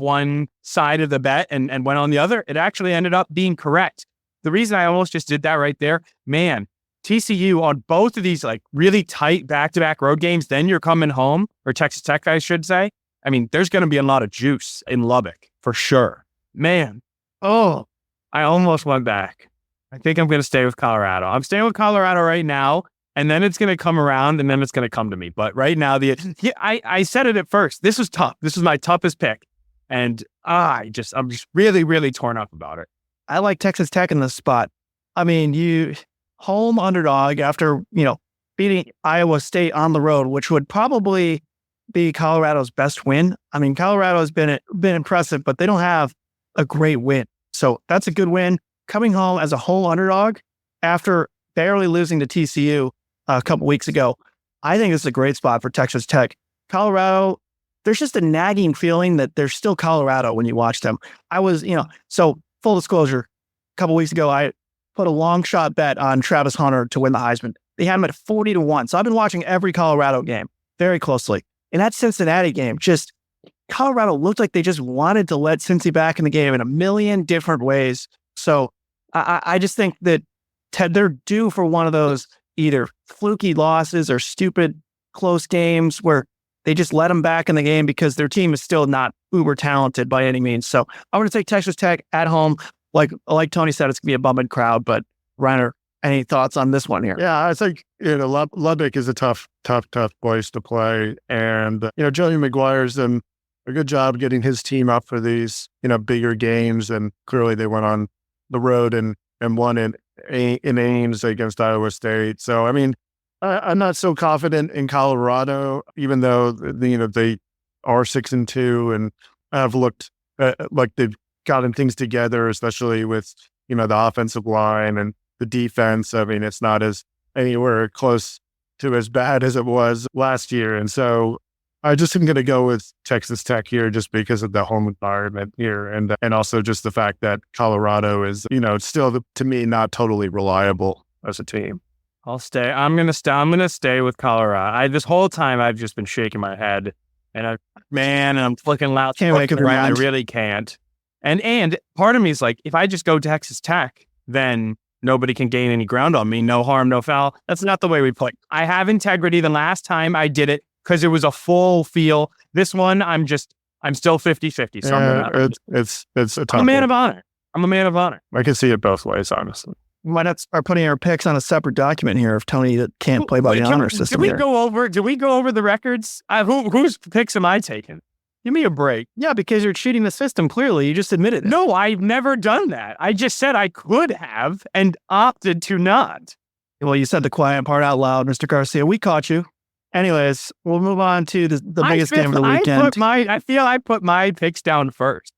one side of the bet and went on the other. It actually ended up being correct. The reason I almost just did that right there, man, TCU on both of these like really tight back-to-back road games, then you're coming home, or Texas Tech, I should say. I mean, there's going to be a lot of juice in Lubbock for sure. Man, I almost went back. I think I'm going to stay with Colorado. I'm staying with Colorado right now, and then it's going to come around, and then it's going to come to me. But right now, I said it at first. This was tough. This was my toughest pick, and I'm just really, really torn up about it. I like Texas Tech in this spot. I mean, you home underdog after, beating Iowa State on the road, which would probably be Colorado's best win. I mean, Colorado has been impressive, but they don't have a great win. So that's a good win. Coming home as a whole underdog after barely losing to TCU a couple weeks ago, I think it's a great spot for Texas Tech. Colorado, there's just a nagging feeling that they're still Colorado when you watch them. I was, so full disclosure, a couple weeks ago, I put a long shot bet on Travis Hunter to win the Heisman. They had him at 40-1. So I've been watching every Colorado game very closely. In that Cincinnati game, just Colorado looked like they just wanted to let Cincy back in the game in a million different ways. So I just think that they're due for one of those either fluky losses or stupid close games where they just let them back in the game because their team is still not uber talented by any means. So I'm going to take Texas Tech at home. Like Tony said, it's going to be a bumping crowd. But Reiner, any thoughts on this one here? Yeah, I think Lubbock is a tough place to play, and Joey McGuire's done a good job getting his team up for these bigger games, and clearly they went on the road and won in Ames against Iowa State. So I mean, I'm not so confident in Colorado, even though they are 6-2 and have looked like they've gotten things together, especially with the offensive line and the defense. I mean, it's not as anywhere close to as bad as it was last year, and so I just am going to go with Texas Tech here, just because of the home environment here, and also just the fact that Colorado is still to me not totally reliable as a team. I'll stay. I'm gonna stay with Colorado. This whole time I've just been shaking my head, and I'm flicking loud. Can't make up your mind. I really can't. And part of me is like, if I just go Texas Tech, then nobody can gain any ground on me. No harm, no foul. That's not the way we play. I have integrity. The last time I did it, because it was a full feel. This one, I'm still 50-50. So it's a tough I'm a man one. of honor. I'm a man of honor. I can see it both ways, honestly. We might have to start putting our picks on a separate document here if Tony can't play by the honor system. Did we go over the records? Whose picks am I taking? Give me a break. Yeah, because you're cheating the system, clearly. You just admitted it. No, I've never done that. I just said I could have and opted to not. Well, you said the quiet part out loud, Mr. Garcia. We caught you. Anyways, we'll move on to the biggest game of the weekend. I feel I put my picks down first.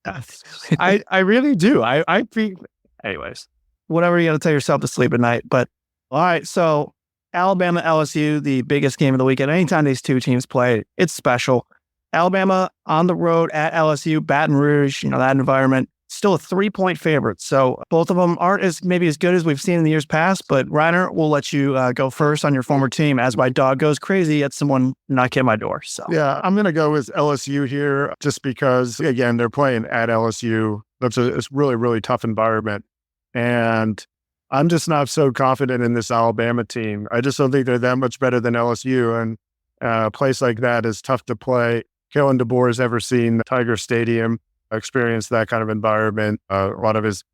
I really do. Anyways. Whatever you got to tell yourself to sleep at night. But all right, so Alabama, LSU, the biggest game of the weekend. Anytime these two teams play, it's special. Alabama on the road at LSU, Baton Rouge, that environment, still a 3-point favorite. So both of them aren't maybe as good as we've seen in the years past. But Reiner, we'll let you go first on your former team as my dog goes crazy at someone knocking at my door. So yeah, I'm going to go with LSU here, just because, again, they're playing at LSU. It's a really, really tough environment. And I'm just not so confident in this Alabama team. I just don't think they're that much better than LSU. And a place like that is tough to play. Kalen DeBoer has ever seen Tiger Stadium, experienced that kind of environment. A lot of his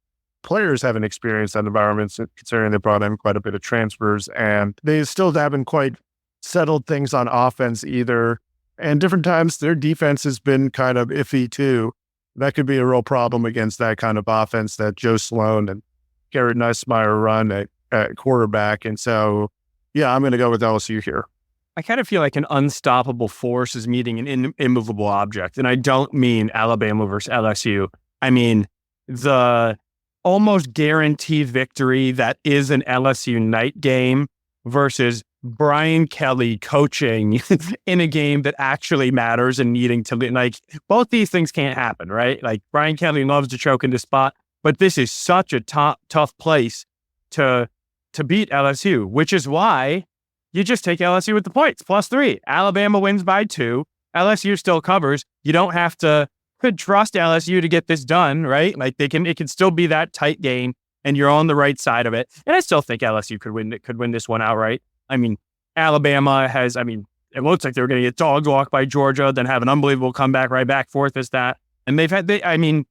players haven't experienced that environment, considering they brought in quite a bit of transfers. And they still haven't quite settled things on offense either. And different times, their defense has been kind of iffy too. That could be a real problem against that kind of offense that Joe Sloan and Garrett Nussmeier run at quarterback. And so, yeah, I'm going to go with LSU here. I kind of feel like an unstoppable force is meeting an immovable object. And I don't mean Alabama versus LSU. I mean the almost guaranteed victory that is an LSU night game versus Brian Kelly coaching in a game that actually matters and needing to, like, both these things can't happen, right? Like, Brian Kelly loves to choke in the spot, but this is such a tough place to beat LSU, which is why you just take LSU with the points, +3. Alabama wins by 2. LSU still covers. You don't have to trust LSU to get this done, right? Like it can still be that tight game, and you're on the right side of it. And I still think LSU could win this one outright. I mean, Alabama has, it looks like they're going to get dog walked by Georgia, then have an unbelievable comeback right back, forth as that. And they've been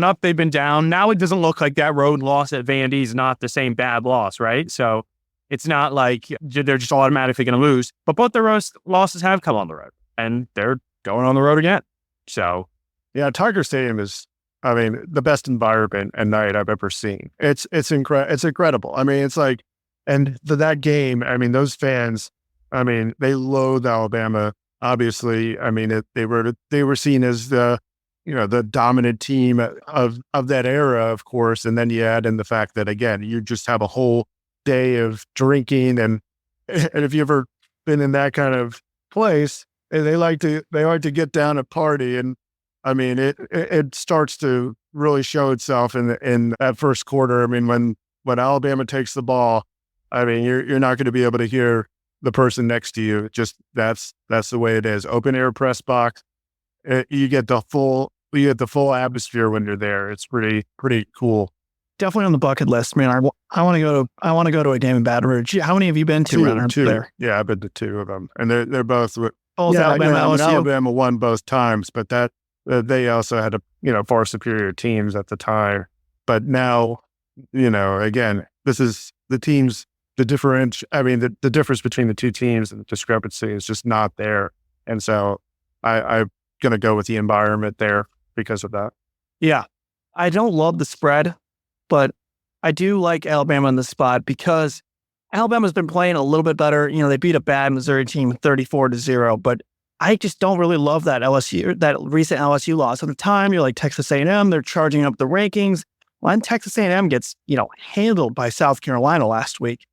up, they've been down. Now it doesn't look like that road loss at Vandy is not the same bad loss, right? So it's not like they're just automatically going to lose. But both their losses have come on the road, and they're going on the road again. So, yeah, Tiger Stadium is, the best environment and night I've ever seen. It's incredible. It's like, and that game, those fans, they loathe Alabama. Obviously, they were seen as the dominant team of that era, of course. And then you add in the fact that, again, you just have a whole day of drinking, and if you've ever been in that kind of place, they like to get down and party. And it starts to really show itself in that first quarter. When Alabama takes the ball, you're not going to be able to hear the person next to you. Just that's the way it is. Open air press box. You get the full atmosphere when you're there. It's pretty cool. Definitely on the bucket list, man. I want to go to a game in Baton Rouge. How many have you been to? Two. There? Yeah, I've been to 2 of them, and they're both. Alabama, LSU. Alabama won both times, but that they also had far superior teams at the time. But now, again, this is the teams. The difference between the two teams and the discrepancy is just not there, and so I'm gonna go with the environment there because of that. Yeah, I don't love the spread, but I do like Alabama in the spot because Alabama's been playing a little bit better. They beat a bad Missouri team 34-0, but I just don't really love that recent LSU loss. At the time, you're like Texas A&M, they're charging up the rankings. When Texas A&M gets, handled by South Carolina last week,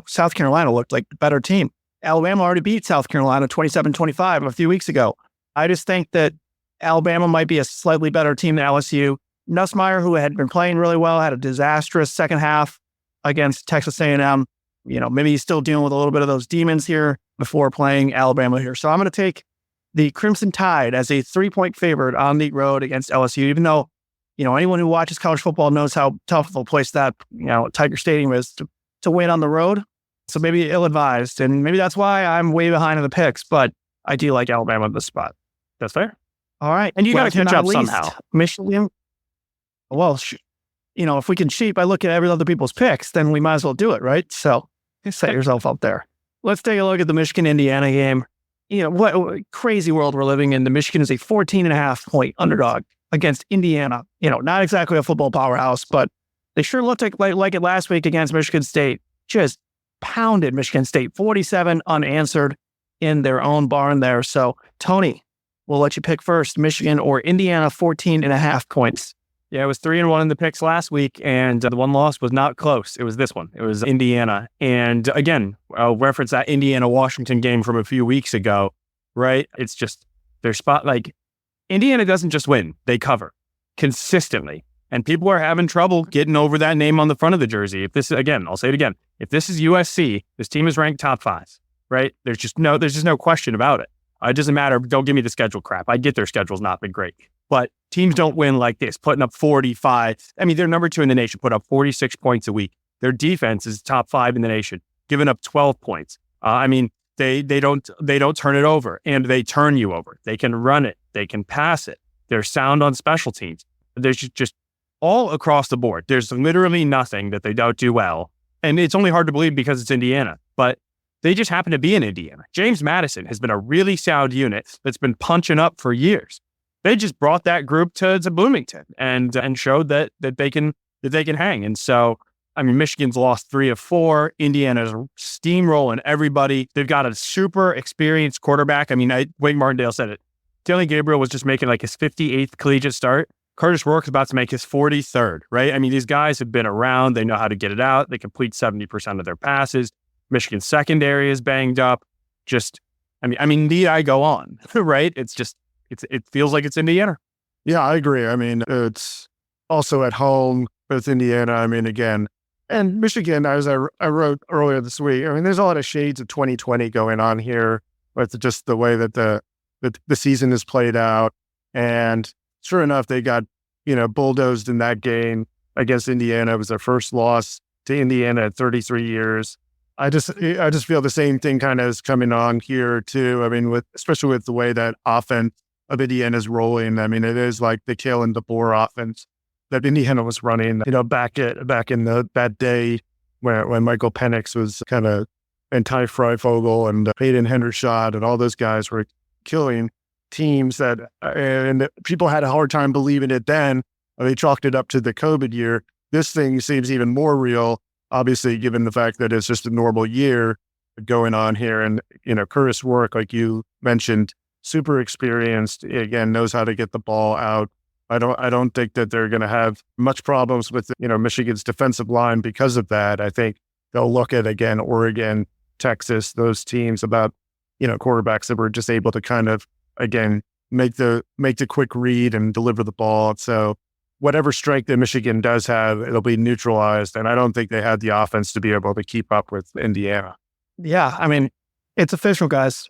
South Carolina looked like the better team. Alabama already beat South Carolina 27-25 a few weeks ago. I just think that Alabama might be a slightly better team than LSU. Nussmeier, who had been playing really well, had a disastrous second half against Texas A&M. Maybe he's still dealing with a little bit of those demons here before playing Alabama here. So I'm going to take the Crimson Tide as a 3-point favorite on the road against LSU, even though, anyone who watches college football knows how tough of a place that, Tiger Stadium is to win on the road. So maybe ill-advised, and maybe that's why I'm way behind in the picks, but I do like Alabama in this spot. That's fair. All right. And you got to catch up somehow. Michigan. Well, if we can cheat by looking at every other people's picks, then we might as well do it, right? So set yourself up there. Let's take a look at the Michigan-Indiana game. What crazy world we're living in. The Michigan is a 14.5-point underdog against Indiana. Not exactly a football powerhouse, but they sure looked like it last week against Michigan State. Just pounded Michigan State 47 unanswered in their own barn there. So, Tony, we'll let you pick first, Michigan or Indiana, 14.5 points. Yeah, it was 3-1 in the picks last week, and the one loss was not close. It was this one. It was Indiana. And again, I'll reference that Indiana-Washington game from a few weeks ago, right? It's just their spot. Indiana doesn't just win. They cover consistently. And people are having trouble getting over that name on the front of the jersey. I'll say it again. If this is USC, this team is ranked top 5, right? There's just no question about it. It doesn't matter. Don't give me the schedule crap. I get their schedule's not been great. But teams don't win like this, putting up 45. They're number 2 in the nation, put up 46 points a week. Their defense is top 5 in the nation, giving up 12 points. They don't turn it over, and they turn you over. They can run it. They can pass it. They're sound on special teams. There's just all across the board. There's literally nothing that they don't do well. And it's only hard to believe because it's Indiana, but they just happen to be in Indiana. James Madison has been a really sound unit that's been punching up for years. They just brought that group to Bloomington and showed that they can hang. And so, Michigan's lost 3 of 4. Indiana's steamrolling everybody. They've got a super experienced quarterback. Wade Martindale said it. Taylor Gabriel was just making his 58th collegiate start. Curtis Rourke's about to make his 43rd, right? These guys have been around. They know how to get it out. They complete 70% of their passes. Michigan's secondary is banged up. Need I go on, right? It feels like it's Indiana. Yeah, I agree. It's also at home with Indiana. Again, And Michigan, as I wrote earlier this week, I mean, there's a lot of shades of 2020 going on here with just the way that the season is played out. And sure enough, they got, bulldozed in that game against Indiana. It was their first loss to Indiana at 33 years. I just feel the same thing kind of is coming on here too. I mean, especially with the way that offense of Indiana is rolling. I mean, it is like the Kalen DeBoer offense that Indiana was running, back in that day when Michael Penix was kind of, and Ty Freifogel and Peyton Hendershot and all those guys were killing teams and people had a hard time believing it then. They chalked it up to the COVID year. This thing seems even more real, obviously, given the fact that it's just a normal year going on here. And, Curtis Work, like you mentioned, super experienced, again, knows how to get the ball out. I don't think that they're going to have much problems with, Michigan's defensive line because of that. I think they'll look at, again, Oregon, Texas, those teams about, quarterbacks that were just able to kind of, again, make the quick read and deliver the ball. So whatever strength that Michigan does have, it'll be neutralized. And I don't think they had the offense to be able to keep up with Indiana. Yeah, I mean, it's official, guys.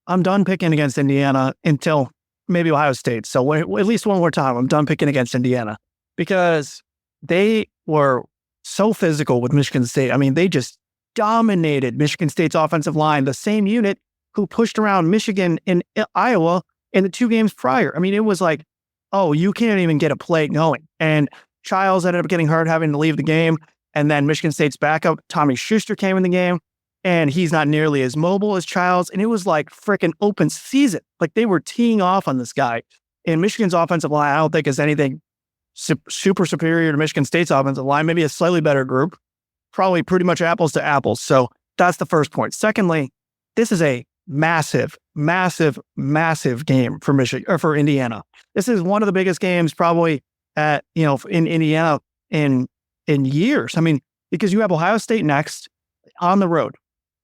I'm done picking against Indiana until maybe Ohio State. So at least one more time, I'm done picking against Indiana because they were so physical with Michigan State. I mean, they just dominated Michigan State's offensive line, the same unit who pushed around Michigan in Iowa in the 2 games prior. I mean, it was like, oh, you can't even get a play going. And Childs ended up getting hurt, having to leave the game. And then Michigan State's backup, Tommy Schuster, came in the game. And he's not nearly as mobile as Childs. And it was like freaking open season. Like they were teeing off on this guy. And Michigan's offensive line, I don't think is anything super superior to Michigan State's offensive line. Maybe a slightly better group. Probably pretty much apples to apples. So that's the first point. Secondly, this is a massive game for Michigan or for Indiana. This is one of the biggest games probably in Indiana in years. I mean, because you have Ohio State next on the road.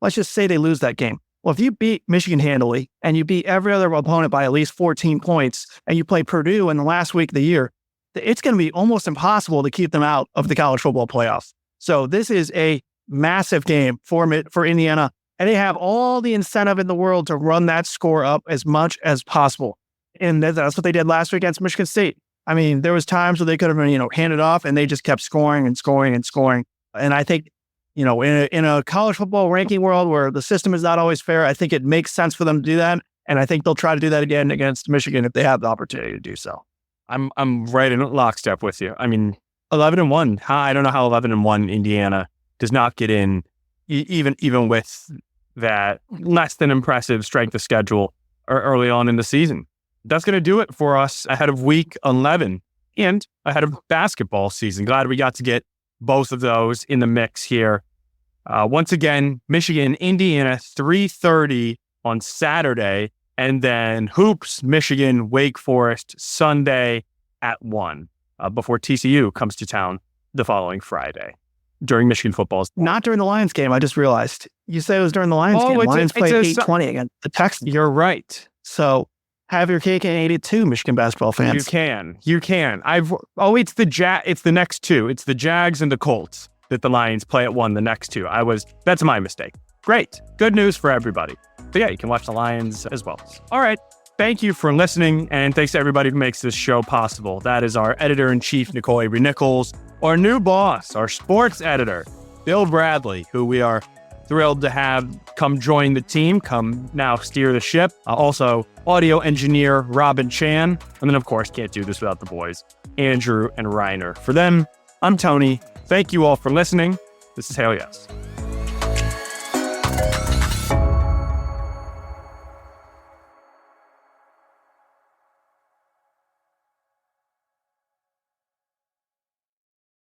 Let's just say they lose that game. Well, if you beat Michigan handily and you beat every other opponent by at least 14 points and you play Purdue in the last week of the year, it's going to be almost impossible to keep them out of the college football playoffs. So this is a massive game for Indiana, and they have all the incentive in the world to run that score up as much as possible. And that's what they did last week against Michigan State. I mean, there was times where they could have been, handed off, and they just kept scoring and scoring and scoring. And I think, in a college football ranking world where the system is not always fair, I think it makes sense for them to do that. And I think they'll try to do that again against Michigan if they have the opportunity to do so. I'm right in lockstep with you. I mean, 11-1. I don't know how 11-1 Indiana does not get in, even with that less than impressive strength of schedule early on in the season. That's going to do it for us ahead of week 11 and ahead of basketball season. Glad we got to get both of those in the mix here. Once again, Michigan, Indiana, 3:30 on Saturday, and then hoops, Michigan, Wake Forest, Sunday at 1, before TCU comes to town the following Friday during Michigan football. Not during the Lions game, I just realized. You said it was during the Lions game. Lions played 8:20 against the Texans. You're right. So have your cake and eat it too, Michigan basketball fans. You can. It's the next two. It's the Jags and the Colts that the Lions play at 1 the next two. That's my mistake. Great. Good news for everybody. So yeah, you can watch the Lions as well. All right. Thank you for listening, and thanks to everybody who makes this show possible. That is our editor-in-chief, Nicole Avery Nichols, our new boss, our sports editor, Bill Bradley, who we are thrilled to have come join the team, come now steer the ship. Also, audio engineer Robin Chan. And then, of course, can't do this without the boys, Andrew and Reiner. For them, I'm Tony. Thank you all for listening. This is Hail Yes.